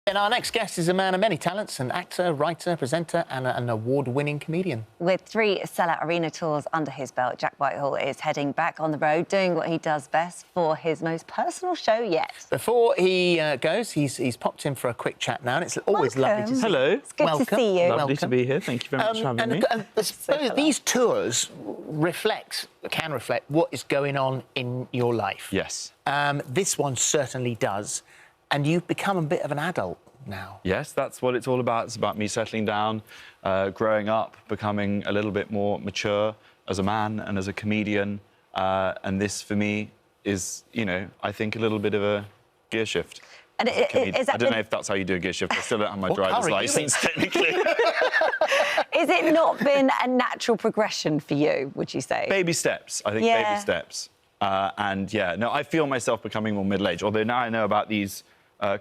And our next guest is a man of many talents, an actor, writer, presenter and an award-winning comedian. With 3 sellout arena tours under his belt, Jack Whitehall is heading back on the road, doing what he does best for his most personal show yet. Before he goes, he's popped in for a quick chat now, and it's always lovely to see you. Hello. It's good to see you. Lovely to be here. Thank you very much for having me. And I suppose these tours can reflect what is going on in your life. Yes. This one certainly does. And you've become a bit of an adult now. Yes, that's what it's all about. It's about me settling down, growing up, becoming a little bit more mature as a man and as a comedian. And this, for me, is, you know, I think a little bit of a gear shift. And I don't know if that's how you do a gear shift. I still don't have my driver's licence, technically. Is it not been a natural progression for you, would you say? Baby steps. I think baby steps. And, yeah, no, I feel myself becoming more middle-aged, although now I know about these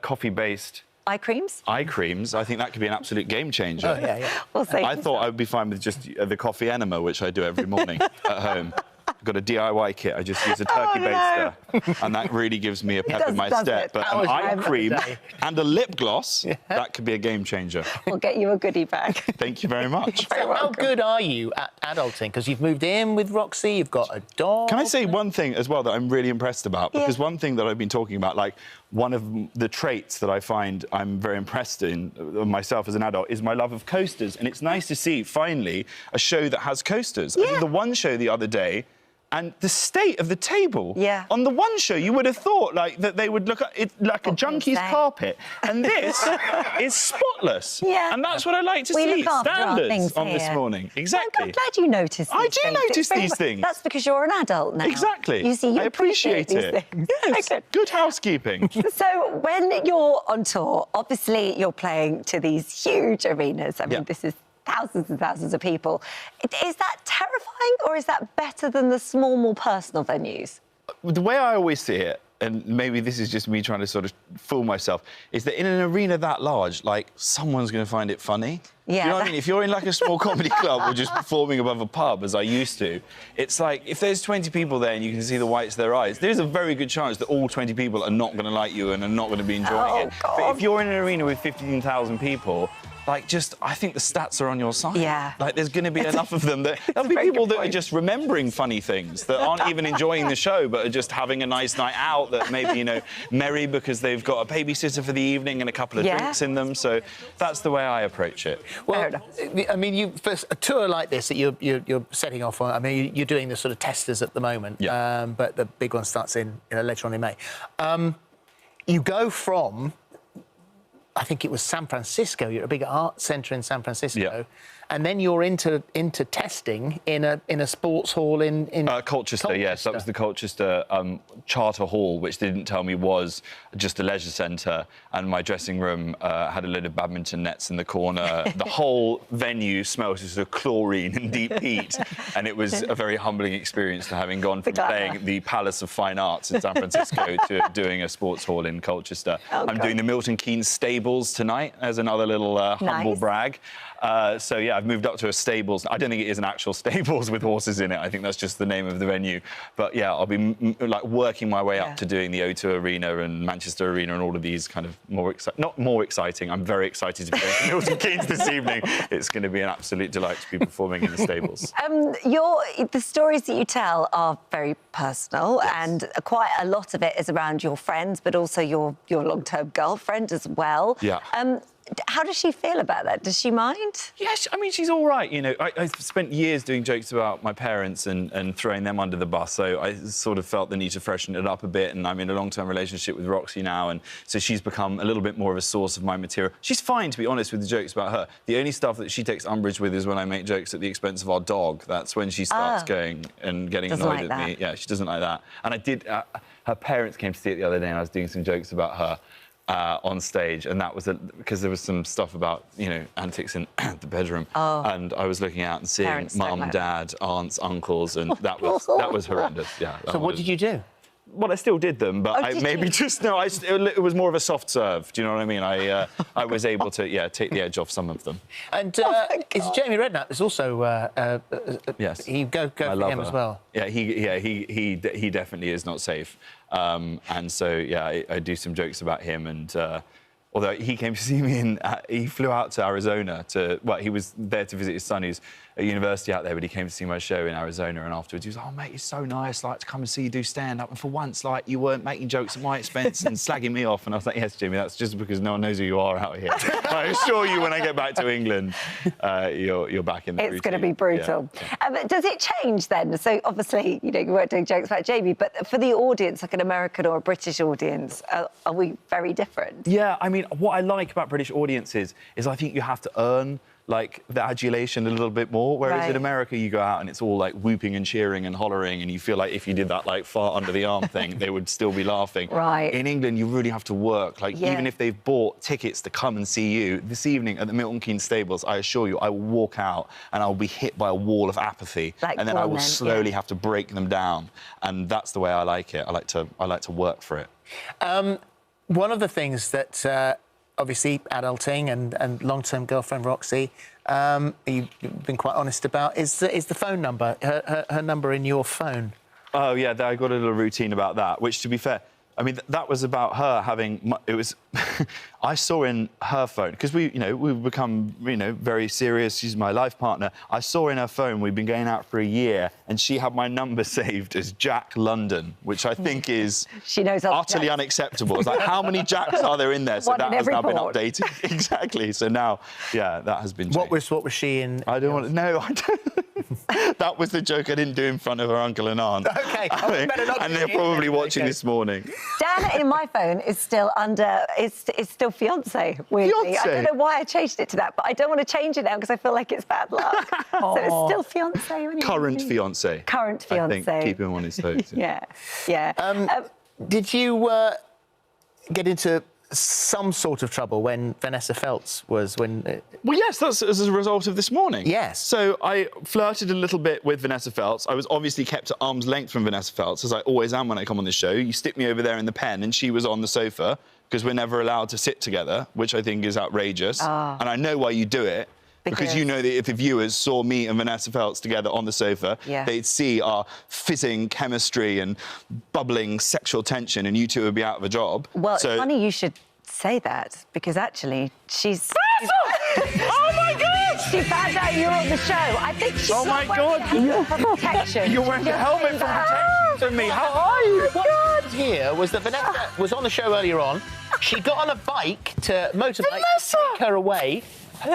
coffee-based... Eye creams? Eye creams. I think that could be an absolute game changer. Oh, yeah, yeah. We'll see. I thought I would be fine with just the coffee enema, which I do every morning at home. I've got a DIY kit. I just use a turkey baster, and that really gives me a pep in my step. But an eye cream and a lip gloss, that could be a game changer. We'll get you a goodie bag. Thank you very much. So how good are you at adulting? Because you've moved in with Roxy, you've got a dog. Can I say one thing as well that I'm really impressed about? Because one thing that I've been talking about, like one of the traits that I find I'm very impressed in myself as an adult is my love of coasters. And it's nice to see, finally, a show that has coasters. I did the one show the other day, and the state of the table. On the one show, you would have thought that they would look at it like a junkie's carpet. And this is spotless. And that's what I like to see. Standards on this morning. Exactly. I'm glad you noticed these things. I do notice these things. That's because you're an adult now. Exactly. You see, you I appreciate it. Yes. Good housekeeping. So when you're on tour, obviously you're playing to these huge arenas. I mean, this is thousands and thousands of people. Is that terrifying, or is that better than the small, more personal venues? The way I always see it, and maybe this is just me trying to sort of fool myself, is that in an arena that large, like, someone's going to find it funny. Do you know what I mean? If you're in, like, a small comedy club or just performing above a pub, as I used to, it's like, if there's 20 people there and you can see the whites of their eyes, there's a very good chance that all 20 people are not going to like you and are not going to be enjoying it. God. But if you're in an arena with 15,000 people, like, I think the stats are on your side. Like, there's going to be enough of them that there'll be people that are just remembering funny things, that aren't even enjoying the show, but are just having a nice night out, that maybe, you know, merry because they've got a babysitter for the evening and a couple of drinks in them. So that's the way I approach it. Well, I mean, for a tour like this that you're setting off on, I mean, you're doing the sort of testers at the moment, but the big one starts later on in May. You go from, I think it was San Francisco. You're a big art centre in San Francisco, and then you're into testing in a sports hall in Colchester. Yes, that was the Colchester Charter Hall, which they didn't tell me was just a leisure centre. And my dressing room had a load of badminton nets in the corner. The whole venue smelled just of chlorine and deep heat, and it was a very humbling experience to having gone from playing at the Palace of Fine Arts in San Francisco to doing a sports hall in Colchester. I'm doing the Milton Keynes Stables tonight as another little humble brag. So, yeah, I've moved up to a stables. I don't think it is an actual stables with horses in it. I think that's just the name of the venue. But, yeah, I'll be, like, working my way up to doing the O2 Arena and Manchester Arena and all of these kind of not more exciting. I'm very excited to be going to Milton Keynes this evening. It's going to be an absolute delight to be performing in the stables. The stories that you tell are very personal, and quite a lot of it is around your friends, but also your long-term girlfriend as well. How does she feel about that? Does she mind? Yes, I mean, she's all right. You know, I spent years doing jokes about my parents and throwing them under the bus, so I sort of felt the need to freshen it up a bit, and I'm in a long-term relationship with Roxy now, and so she's become a little bit more of a source of my material. She's fine, to be honest, with the jokes about her. The only stuff that she takes umbrage with is when I make jokes at the expense of our dog. That's when she starts going and getting annoyed at me. Yeah, she doesn't like that. And I did... her parents came to see it the other day, and I was doing some jokes about her. On stage, and that was because there was some stuff about, you know, antics in the bedroom, and I was looking out and seeing mum, dad, aunts, uncles, and that was horrendous. Yeah. So what did you do? Well, I still did them, but it was more of a soft serve. Do you know what I mean? I was able to, take the edge off some of them. And it's Jamie Redknapp. There's also yes, he go for him as well. Yeah, he definitely is not safe. And so I do some jokes about him and. although he came to see me he flew out to Arizona he was there to visit his son who's at university out there, but he came to see my show in Arizona, and afterwards he was like, oh, mate, it's so nice, like, to come and see you do stand-up, and for once, like, you weren't making jokes at my expense and slagging me off. And I was like, yes, Jimmy, that's just because no one knows who you are out here. I assure you, when I get back to England, you're back in the routine. It's going to be brutal. Yeah. Does it change then? So, obviously, you know, you weren't doing jokes about Jamie, but for the audience, like an American or a British audience, are we very different? Yeah, I mean, what I like about British audiences is I think you have to earn, like, the adulation a little bit more, whereas in America you go out and it's all like whooping and cheering and hollering, and you feel like if you did that like fart under the arm thing, they would still be laughing. Right. In England, you really have to work. Like, even if they've bought tickets to come and see you this evening at the Milton Keynes stables, I assure you, I will walk out and I'll be hit by a wall of apathy, and then I will slowly have to break them down. And that's the way I like it. I like to work for it. One of the things that obviously adulting and long-term girlfriend Roxy, you've been quite honest about, is the phone number, her number in your phone. Oh, yeah, I got a little routine about that, which, to be fair, I mean, that was about her having... It was... I saw in her phone, because we've become, very serious. She's my life partner. I saw in her phone, we've been going out for a year, and she had my number saved as Jack London, which I think is utterly unacceptable. It's like, how many Jacks are there in there? So that has now been updated. Exactly. So now, yeah, that has been changed. What was she in? I don't want to... No, I don't... That was the joke I didn't do in front of her uncle and aunt. OK. And they're probably watching this morning. Dan, in my phone, is still under... It's still fiancé, weirdly. Fiancé? I don't know why I changed it to that, but I don't want to change it now because I feel like it's bad luck. So it's still fiancé. Current fiancé. Current fiancé. I think, keep him on his toes. Yeah. Did you get into some sort of trouble when Vanessa Feltz was Well, yes, that's as a result of this morning. Yes. So I flirted a little bit with Vanessa Feltz. I was obviously kept at arm's length from Vanessa Feltz, as I always am when I come on the show. You stick me over there in the pen, and she was on the sofa, because we're never allowed to sit together, which I think is outrageous. And I know why you do it. Because you know that if the viewers saw me and Vanessa Feltz together on the sofa, they'd see our fizzing chemistry and bubbling sexual tension, and you two would be out of a job. Well, it's funny you should say that, because actually she's... Oh, my God! She found out you were on the show. I think she's wearing protection. You're wearing a helmet for protection from me. How are you? What happened here was that Vanessa was on the show earlier on. She got on a bike to motorbike to take her away.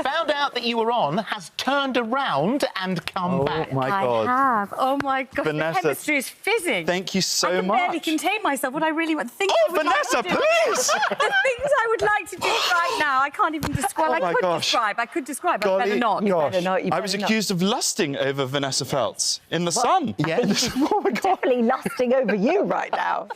Found out that you were on, has turned around and come back. Oh, my God. I have. Oh, my God. Vanessa, the chemistry is fizzing. Thank you so much. I can barely contain myself. What I really want... Vanessa, please! The things I would like to do right now, I can't even describe. I could describe. I'd better not. I was accused of lusting over Vanessa Feltz in the Sun. Yeah. Oh, my God. Definitely lusting over you right now.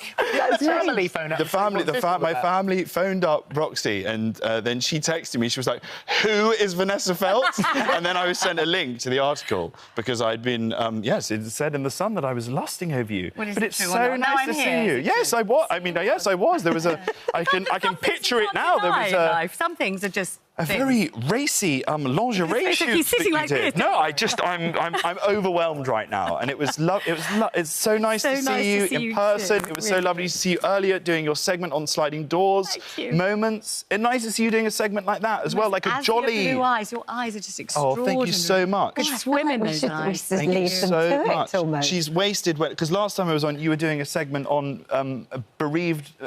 Family phone up. My family phoned up Roxy, and then she texted me. She was like, who is Vanessa Feltz? And then I was sent a link to the article, because I'd been, yes, it said in the Sun that I was lusting over you. Well, but it's so nice to see you. Yes, I was. I mean, yes, I was. There was a... I can picture it now. There was a... Some things are just... A very racy lingerie shoot he's sitting that like you did. this. No, I'm overwhelmed right now, and it's so nice to see you in person. It was so lovely to see you earlier doing your segment on sliding doors. Moments. It's nice to see you doing a segment like that as well, like a jolly. Blue eyes. Your eyes are just extraordinary. Oh, thank you so much. Could swim in those eyes. Thank you so much. She's wasted, because last time I was on, you were doing a segment on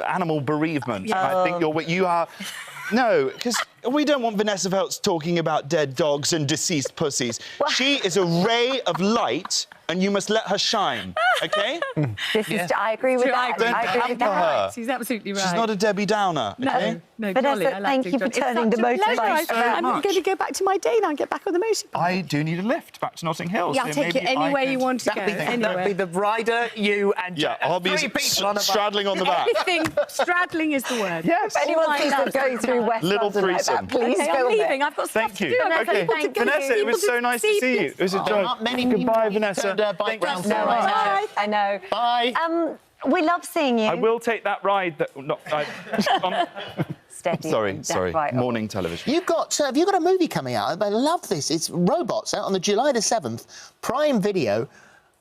animal bereavement. Yeah. I think you are. No, because we don't want Vanessa Feltz talking about dead dogs and deceased pussies. She is a ray of light, and you must let her shine, OK? I agree with that. Don't pamper her. She's absolutely right. She's not a Debbie Downer, OK? No, Vanessa, thank you for turning the motorbike around. I'm going to go back to my day now and get back on the motorbike. I do need a lift back to Notting Hill. Yeah, I'll take you anywhere you want to go. That'd be the rider, you, and I'll be straddling on the back. Straddling is the word. Yes. If anyone sees them going through West London like that, please film it. I've got stuff to do. Okay. Vanessa, it was so nice to see you. It was a joy. Goodbye, Vanessa. Bike round. I know. Bye. We love seeing you. I will take that ride. Steady. Sorry. Morning television. Have you got a movie coming out? I love this. It's Robots, out on the July the 7th. Prime Video.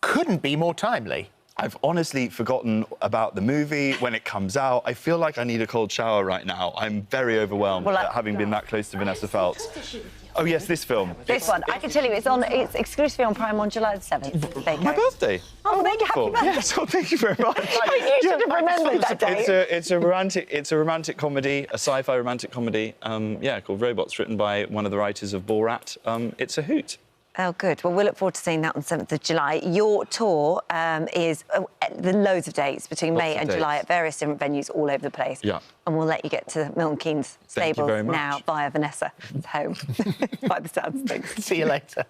Couldn't be more timely. I've honestly forgotten about the movie when it comes out. I feel like I need a cold shower right now. I'm very overwhelmed at having been that close to Vanessa Feltz. Oh, yes, this film. This one. I can tell you, it's exclusively on Prime on July the 7th. There you My go. birthday. Oh, thank you. Happy birthday. Yes, well, thank you very much. You should have remembered that day. It's a romantic comedy, a sci-fi romantic comedy, called Robots, written by one of the writers of Borat. It's a hoot. Oh, good. Well, we'll look forward to seeing that on 7th of July. Your tour is the loads of dates between May and July at various different venues all over the place. Yeah. And we'll let you get to Milton Keynes stables now via Vanessa home, by the sounds of things. See you later.